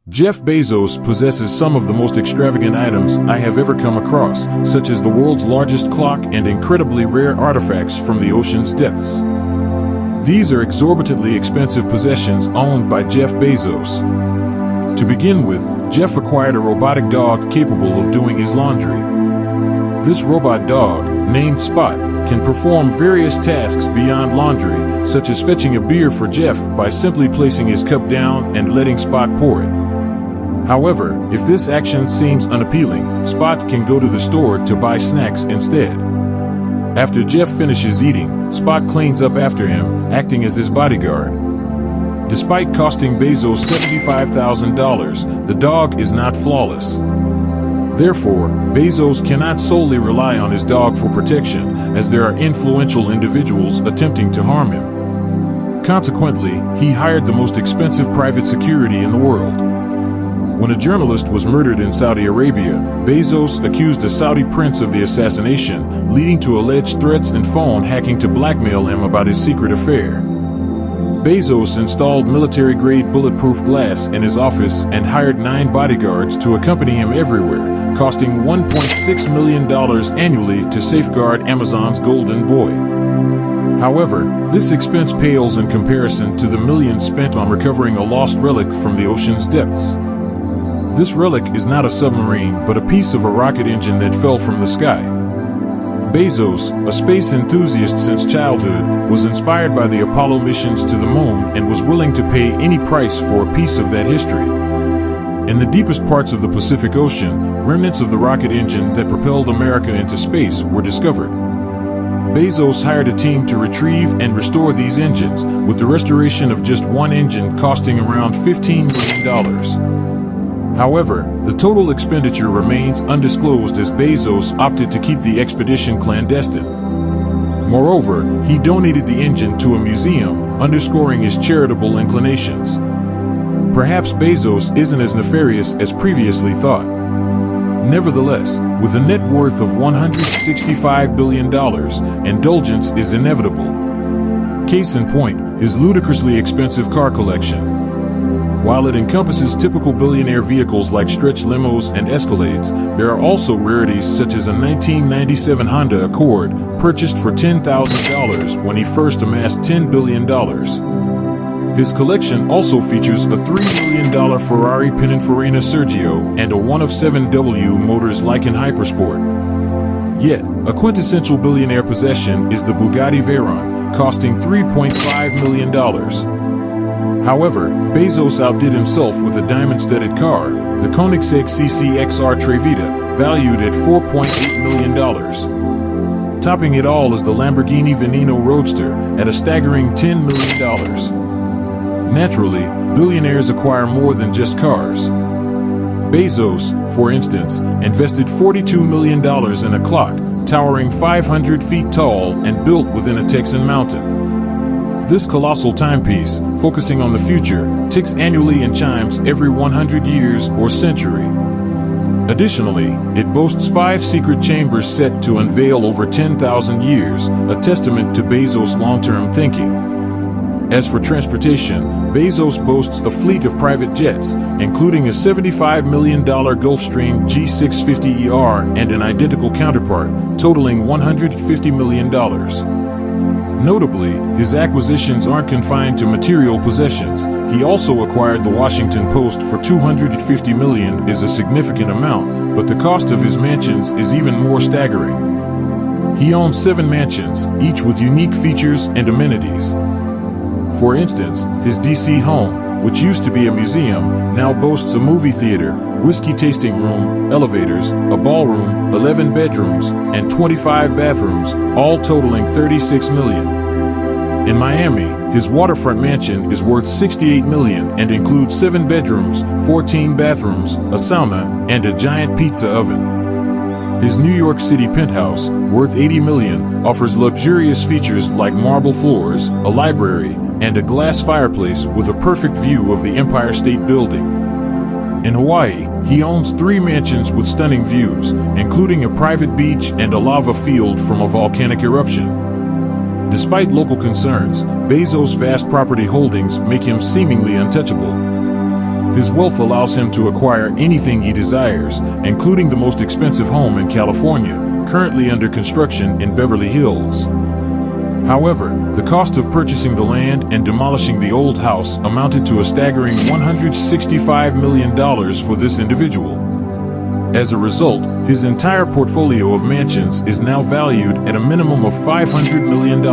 Jeff Bezos possesses some of the most extravagant items I have ever come across, such as the world's largest clock and incredibly rare artifacts from the ocean's depths. These are exorbitantly expensive possessions owned by Jeff Bezos. To begin with, Jeff acquired a robotic dog capable of doing his laundry. This robot dog, named Spot, can perform various tasks beyond laundry, such as fetching a beer for Jeff by simply placing his cup down and letting Spot pour it. However, if this action seems unappealing, Spot can go to the store to buy snacks instead. After Jeff finishes eating, Spot cleans up after him, acting as his bodyguard. Despite costing Bezos $75,000, the dog is not flawless. Therefore, Bezos cannot solely rely on his dog for protection, as there are influential individuals attempting to harm him. Consequently, he hired the most expensive private security in the world. When a journalist was murdered in Saudi Arabia, Bezos accused a Saudi prince of the assassination, leading to alleged threats and phone hacking to blackmail him about his secret affair. Bezos installed military-grade bulletproof glass in his office and hired 9 bodyguards to accompany him everywhere, costing $1.6 million annually to safeguard Amazon's golden boy. However, this expense pales in comparison to the millions spent on recovering a lost relic from the ocean's depths. This relic is not a submarine, but a piece of a rocket engine that fell from the sky. Bezos, a space enthusiast since childhood, was inspired by the Apollo missions to the moon and was willing to pay any price for a piece of that history. In the deepest parts of the Pacific Ocean, remnants of the rocket engine that propelled America into space were discovered. Bezos hired a team to retrieve and restore these engines, with the restoration of just one engine costing around $15 million. However, the total expenditure remains undisclosed as Bezos opted to keep the expedition clandestine. Moreover, he donated the engine to a museum, underscoring his charitable inclinations. Perhaps Bezos isn't as nefarious as previously thought. Nevertheless, with a net worth of $165 billion, indulgence is inevitable. Case in point, his ludicrously expensive car collection. While it encompasses typical billionaire vehicles like stretch limos and Escalades, there are also rarities such as a 1997 Honda Accord, purchased for $10,000 when he first amassed $10 billion. His collection also features a $3 million Ferrari Pininfarina Sergio and a 1of7W Motors Lycan Hypersport. Yet, a quintessential billionaire possession is the Bugatti Veyron, costing $3.5 million. However, Bezos outdid himself with a diamond-studded car, the Koenigsegg CC-XR Trevita, valued at $4.8 million. Topping it all is the Lamborghini Veneno Roadster, at a staggering $10 million. Naturally, billionaires acquire more than just cars. Bezos, for instance, invested $42 million in a clock, towering 500 feet tall and built within a Texan mountain. This colossal timepiece, focusing on the future, ticks annually and chimes every 100 years or century. Additionally, it boasts 5 secret chambers set to unveil over 10,000 years, a testament to Bezos' long-term thinking. As for transportation, Bezos boasts a fleet of private jets, including a $75 million Gulfstream G650ER and an identical counterpart, totaling $150 million. Notably, his acquisitions aren't confined to material possessions. He also acquired the Washington Post for $250 million, is a significant amount, but the cost of his mansions is even more staggering. He owns 7 mansions, each with unique features and amenities. For instance, his DC home, which used to be a museum, now boasts a movie theater, whiskey tasting room, elevators, a ballroom, 11 bedrooms, and 25 bathrooms, all totaling $36 million. In Miami, his waterfront mansion is worth $68 million and includes 7 bedrooms, 14 bathrooms, a sauna, and a giant pizza oven. His New York City penthouse, worth $80 million, offers luxurious features like marble floors, a library, and a glass fireplace with a perfect view of the Empire State Building. In Hawaii, he owns 3 mansions with stunning views, including a private beach and a lava field from a volcanic eruption. Despite local concerns, Bezos' vast property holdings make him seemingly untouchable. His wealth allows him to acquire anything he desires, including the most expensive home in California, currently under construction in Beverly Hills. However, the cost of purchasing the land and demolishing the old house amounted to a staggering $165 million for this individual. As a result, his entire portfolio of mansions is now valued at a minimum of $500 million.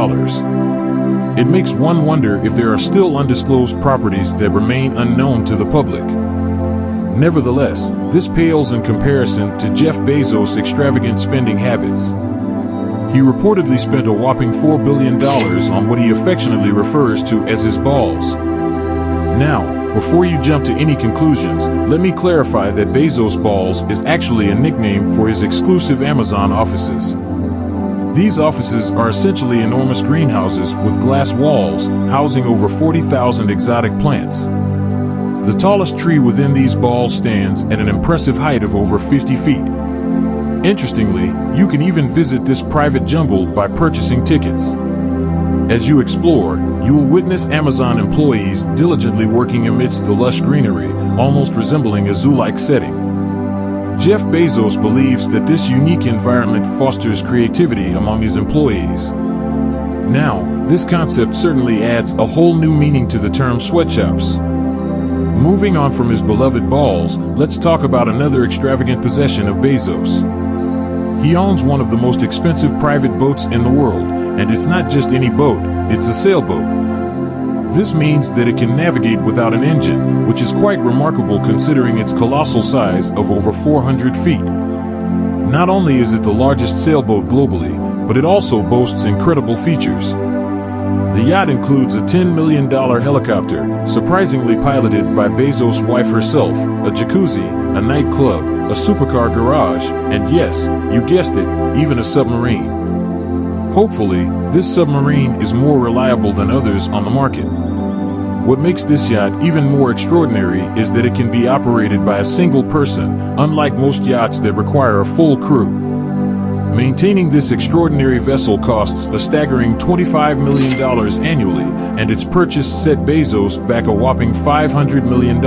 It makes one wonder if there are still undisclosed properties that remain unknown to the public. Nevertheless, this pales in comparison to Jeff Bezos' extravagant spending habits. He reportedly spent a whopping $4 billion on what he affectionately refers to as his balls. Now, before you jump to any conclusions, let me clarify that Bezos Balls is actually a nickname for his exclusive Amazon offices. These offices are essentially enormous greenhouses with glass walls, housing over 40,000 exotic plants. The tallest tree within these balls stands at an impressive height of over 50 feet. Interestingly, you can even visit this private jungle by purchasing tickets. As you explore, you will witness Amazon employees diligently working amidst the lush greenery, almost resembling a zoo-like setting. Jeff Bezos believes that this unique environment fosters creativity among his employees. Now, this concept certainly adds a whole new meaning to the term sweatshops. Moving on from his beloved balls, let's talk about another extravagant possession of Bezos. He owns one of the most expensive private boats in the world, and it's not just any boat, it's a sailboat. This means that it can navigate without an engine, which is quite remarkable considering its colossal size of over 400 feet. Not only is it the largest sailboat globally, but it also boasts incredible features. The yacht includes a $10 million helicopter, surprisingly piloted by Bezos' wife herself, a jacuzzi, a nightclub, a supercar garage, and yes, you guessed it, even a submarine. Hopefully, this submarine is more reliable than others on the market. What makes this yacht even more extraordinary is that it can be operated by a single person, unlike most yachts that require a full crew. Maintaining this extraordinary vessel costs a staggering $25 million annually, and its purchase set Bezos back a whopping $500 million.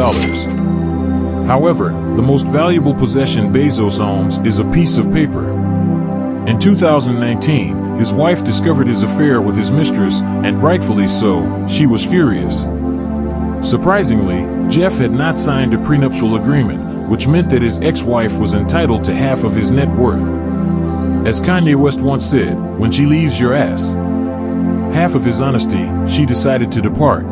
However, the most valuable possession Bezos owns is a piece of paper. In 2019, his wife discovered his affair with his mistress, and rightfully so, she was furious. Surprisingly, Jeff had not signed a prenuptial agreement, which meant that his ex-wife was entitled to half of his net worth. As Kanye West once said, when she leaves your ass. Half of his honesty, she decided to depart.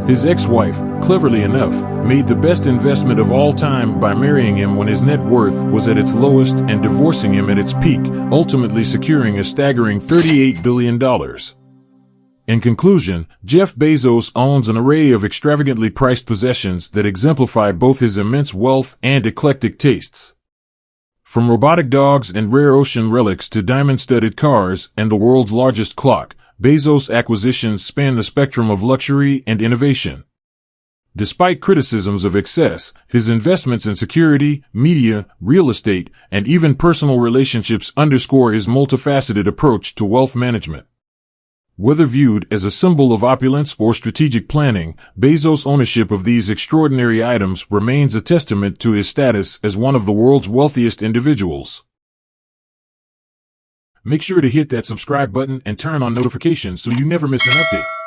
His ex-wife, cleverly enough, made the best investment of all time by marrying him when his net worth was at its lowest and divorcing him at its peak, ultimately securing a staggering $38 billion. In conclusion, Jeff Bezos owns an array of extravagantly priced possessions that exemplify both his immense wealth and eclectic tastes. From robotic dogs and rare ocean relics to diamond-studded cars and the world's largest clock, Bezos' acquisitions span the spectrum of luxury and innovation. Despite criticisms of excess, his investments in security, media, real estate, and even personal relationships underscore his multifaceted approach to wealth management. Whether viewed as a symbol of opulence or strategic planning, Bezos' ownership of these extraordinary items remains a testament to his status as one of the world's wealthiest individuals. Make sure to hit that subscribe button and turn on notifications so you never miss an update.